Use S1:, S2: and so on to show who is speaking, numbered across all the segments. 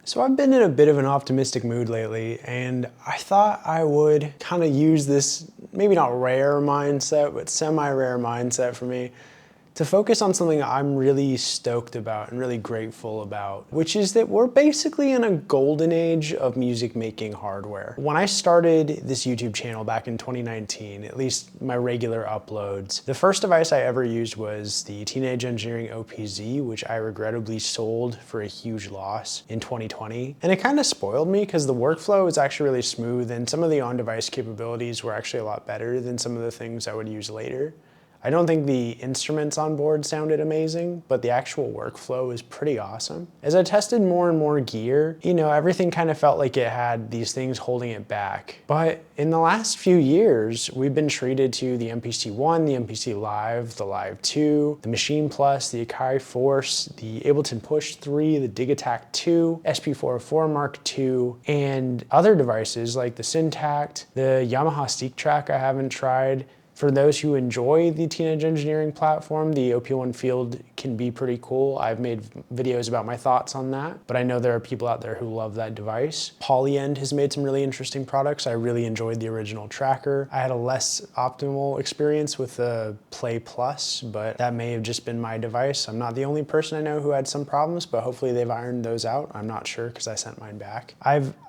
S1: So I've been in a bit of an optimistic mood lately, and I thought I would kind of use this, maybe not rare mindset, but semi-rare mindset for me, to focus on something I'm really stoked about and really grateful about, which is that we're basically in a golden age of music making hardware. When I started this YouTube channel back in 2019, at least my regular uploads, the first device I ever used was the Teenage Engineering OPZ, which I regrettably sold for a huge loss in 2020. And it kind of spoiled me because the workflow was actually really smooth and some of the on-device capabilities were actually a lot better than some of the things I would use later. I don't think the instruments on board sounded amazing, but the actual workflow was pretty awesome. As I tested more and more gear, everything kind of felt like it had these things holding it back. But in the last few years, we've been treated to the MPC-1, the MPC Live, the Live 2, the Maschine Plus, the Akai Force, the Ableton Push 3, the Digitac 2, SP404 Mark II, and other devices like the Syntact, the Yamaha Steak Track I haven't tried. For those who enjoy the Teenage Engineering platform, the OP1 Field can be pretty cool. I've made videos about my thoughts on that, but I know there are people out there who love that device. Polyend has made some really interesting products. I really enjoyed the original tracker. I had a less optimal experience with the Play Plus, but that may have just been my device. I'm not the only person I know who had some problems, but hopefully they've ironed those out. I'm not sure because I sent mine back.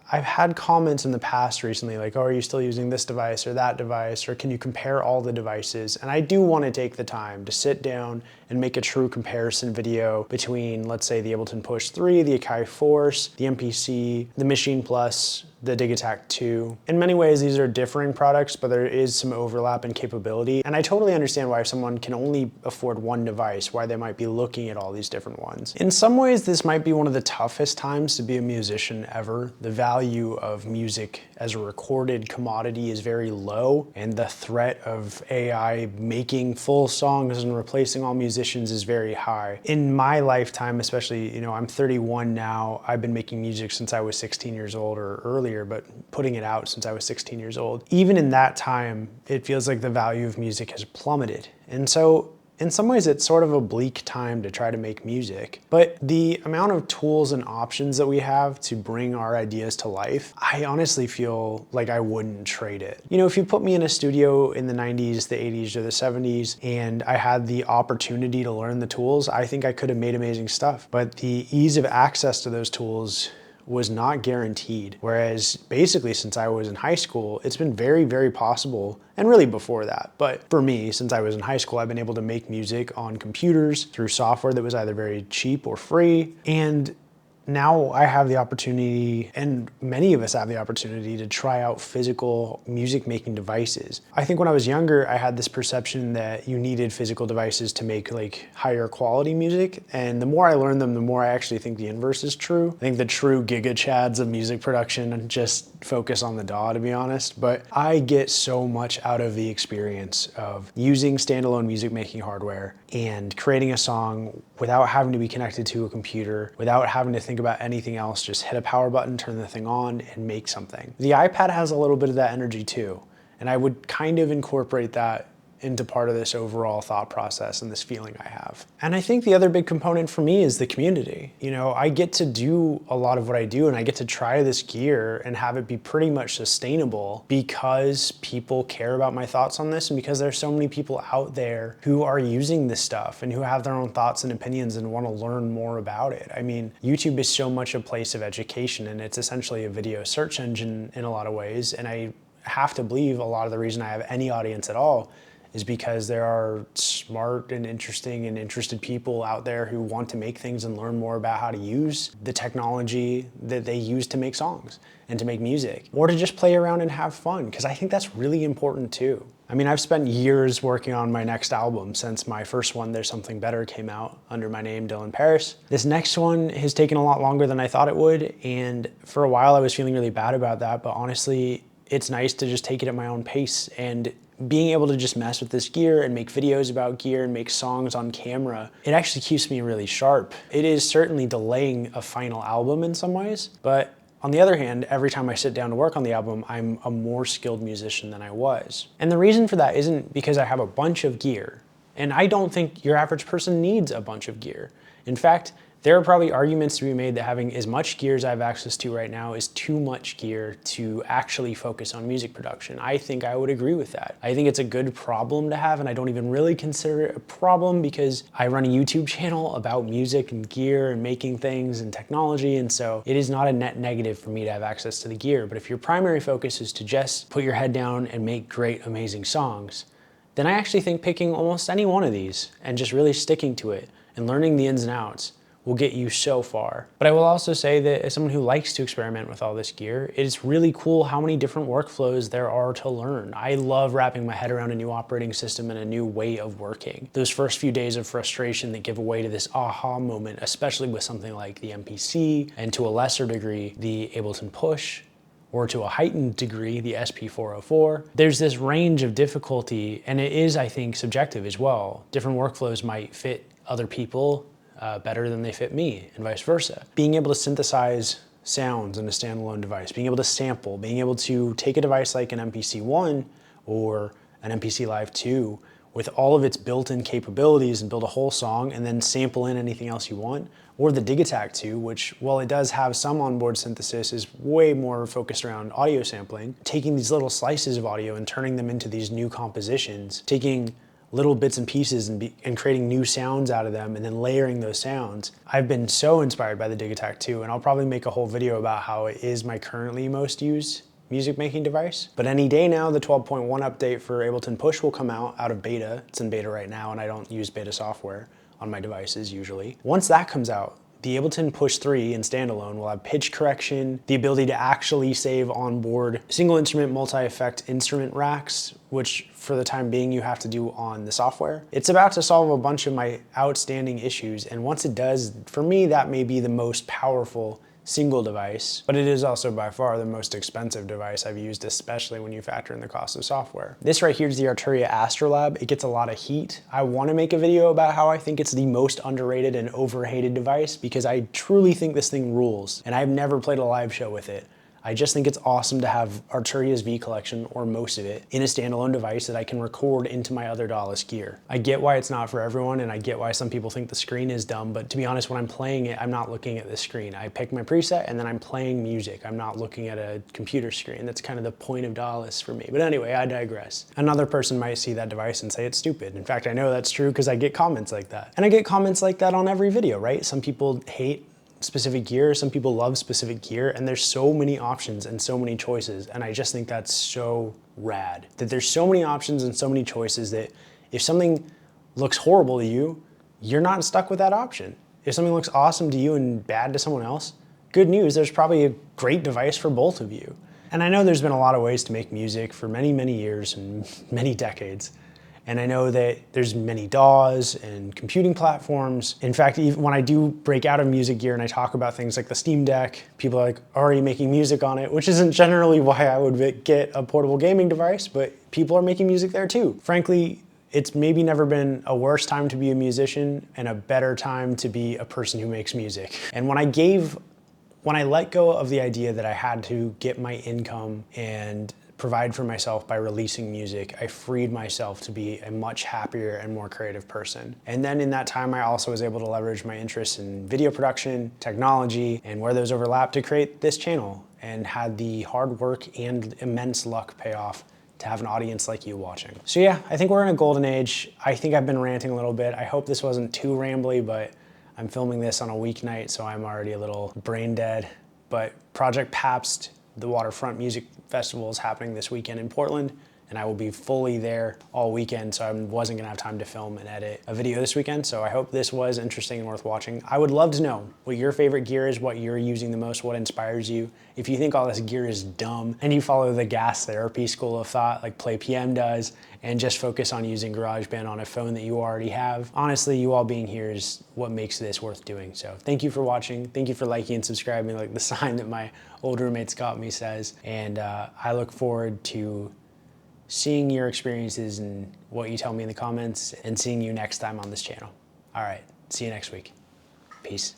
S1: I've had comments in the past recently like, oh, are you still using this device or that device? Or can you compare all the devices? And I do want to take the time to sit down and make a true comparison video between, let's say, the Ableton Push 3, the Akai Force, the MPC, the Maschine Plus, the Digitac 2. In many ways, these are differing products, but there is some overlap in capability. And I totally understand why someone can only afford one device, why they might be looking at all these different ones. In some ways, this might be one of the toughest times to be a musician ever. The value of music as a recorded commodity is very low, and the threat of AI making full songs and replacing all musicians is very high. In my lifetime, especially, I'm 31 now, I've been making music since I was 16 years old or earlier, but putting it out since I was 16 years old. Even in that time, it feels like the value of music has plummeted. And so in some ways, it's sort of a bleak time to try to make music, but the amount of tools and options that we have to bring our ideas to life, I honestly feel like I wouldn't trade it. If you put me in a studio in the 90s, the 80s, or the 70s, and I had the opportunity to learn the tools, I think I could have made amazing stuff. But the ease of access to those tools was not guaranteed. Whereas basically since I was in high school, it's been very, very possible, and really before that, but for me, since I was in high school, I've been able to make music on computers through software that was either very cheap or free. And now I have the opportunity, and many of us have the opportunity, to try out physical music making devices. I think when I was younger, I had this perception that you needed physical devices to make higher quality music. And the more I learn them, the more I actually think the inverse is true. I think the true giga chads of music production just focus on the DAW, to be honest. But I get so much out of the experience of using standalone music making hardware and creating a song without having to be connected to a computer, without having to think about anything else, just hit a power button, turn the thing on, and make something. The iPad has a little bit of that energy too, and I would kind of incorporate that into part of this overall thought process and this feeling I have. And I think the other big component for me is the community. I get to do a lot of what I do, and I get to try this gear and have it be pretty much sustainable because people care about my thoughts on this, and because there's so many people out there who are using this stuff and who have their own thoughts and opinions and want to learn more about it. I mean, YouTube is so much a place of education, and it's essentially a video search engine in a lot of ways. And I have to believe a lot of the reason I have any audience at all is because there are smart and interesting and interested people out there who want to make things and learn more about how to use the technology that they use to make songs and to make music, or to just play around and have fun, because I think that's really important too. I mean, I've spent years working on my next album since my first one, There's Something Better, came out under my name, Dylan Paris. This next one has taken a lot longer than I thought it would, and for a while I was feeling really bad about that, but honestly, it's nice to just take it at my own pace. And being able to just mess with this gear and make videos about gear and make songs on camera, it actually keeps me really sharp. It is certainly delaying a final album in some ways, but on the other hand, every time I sit down to work on the album, I'm a more skilled musician than I was. And the reason for that isn't because I have a bunch of gear, and I don't think your average person needs a bunch of gear. In fact, There are probably arguments to be made that having as much gear as I have access to right now is too much gear to actually focus on music production. I think I would agree with that. I think it's a good problem to have, and I don't even really consider it a problem because I run a YouTube channel about music and gear and making things and technology, and so it is not a net negative for me to have access to the gear. But if your primary focus is to just put your head down and make great, amazing songs, then I actually think picking almost any one of these and just really sticking to it and learning the ins and outs will get you so far. But I will also say that as someone who likes to experiment with all this gear, it's really cool how many different workflows there are to learn. I love wrapping my head around a new operating system and a new way of working. Those first few days of frustration that give way to this aha moment, especially with something like the MPC, and to a lesser degree, the Ableton Push, or to a heightened degree, the SP404. There's this range of difficulty, and it is, I think, subjective as well. Different workflows might fit other people better than they fit me, and vice versa. Being able to synthesize sounds in a standalone device, being able to sample, being able to take a device like an MPC-1 or an MPC Live 2 with all of its built-in capabilities and build a whole song and then sample in anything else you want, or the Digitac 2, which, while it does have some onboard synthesis, is way more focused around audio sampling, taking these little slices of audio and turning them into these new compositions, taking little bits and pieces and creating new sounds out of them and then layering those sounds. I've been so inspired by the Digitac 2, and I'll probably make a whole video about how it is my currently most used music making device. But any day now, the 12.1 update for Ableton Push will come out of beta. It's in beta right now, and I don't use beta software on my devices usually. Once that comes out, the Ableton Push 3 in standalone will have pitch correction, the ability to actually save onboard single instrument multi-effect instrument racks, which for the time being you have to do on the software. It's about to solve a bunch of my outstanding issues, and once it does, for me that may be the most powerful single device, but it is also by far the most expensive device I've used, especially when you factor in the cost of software. This right here is the Arturia Astrolab. It gets a lot of heat. I want to make a video about how I think it's the most underrated and overhated device because I truly think this thing rules, and I've never played a live show with it. I just think it's awesome to have Arturia's V collection, or most of it, in a standalone device that I can record into my other DAWless gear. I get why it's not for everyone, and I get why some people think the screen is dumb, but to be honest, when I'm playing it, I'm not looking at the screen. I pick my preset and then I'm playing music. I'm not looking at a computer screen. That's kind of the point of DAWless for me. But anyway, I digress. Another person might see that device and say it's stupid. In fact, I know that's true because I get comments like that. And I get comments like that on every video, right? Some people hate specific gear, some people love specific gear, and there's so many options and so many choices, and I just think that's so rad that there's so many options and so many choices that if something looks horrible to you, you're not stuck with that option. If something looks awesome to you and bad to someone else, good news, there's probably a great device for both of you. And I know there's been a lot of ways to make music for many, many years and many decades. And I know that there's many DAWs and computing platforms. In fact, even when I do break out of music gear and I talk about things like the Steam Deck, people are like already making music on it, which isn't generally why I would get a portable gaming device, but people are making music there too. Frankly, it's maybe never been a worse time to be a musician and a better time to be a person who makes music. And when I let go of the idea that I had to get my income and provide for myself by releasing music, I freed myself to be a much happier and more creative person. And then in that time, I also was able to leverage my interests in video production, technology, and where those overlap to create this channel, and had the hard work and immense luck pay off to have an audience like you watching. So yeah, I think we're in a golden age. I think I've been ranting a little bit. I hope this wasn't too rambly, but I'm filming this on a weeknight, so I'm already a little brain dead. But Project Pabst, the Waterfront Music Festival, is happening this weekend in Portland, and I will be fully there all weekend, so I wasn't gonna have time to film and edit a video this weekend, so I hope this was interesting and worth watching. I would love to know what your favorite gear is, what you're using the most, what inspires you. If you think all this gear is dumb and you follow the gas therapy school of thought like Play PM does and just focus on using GarageBand on a phone that you already have, honestly, you all being here is what makes this worth doing. So thank you for watching. Thank you for liking and subscribing, like the sign that my old roommate Scott me says. And I look forward to seeing your experiences and what you tell me in the comments, and seeing you next time on this channel. All right, see you next week. Peace.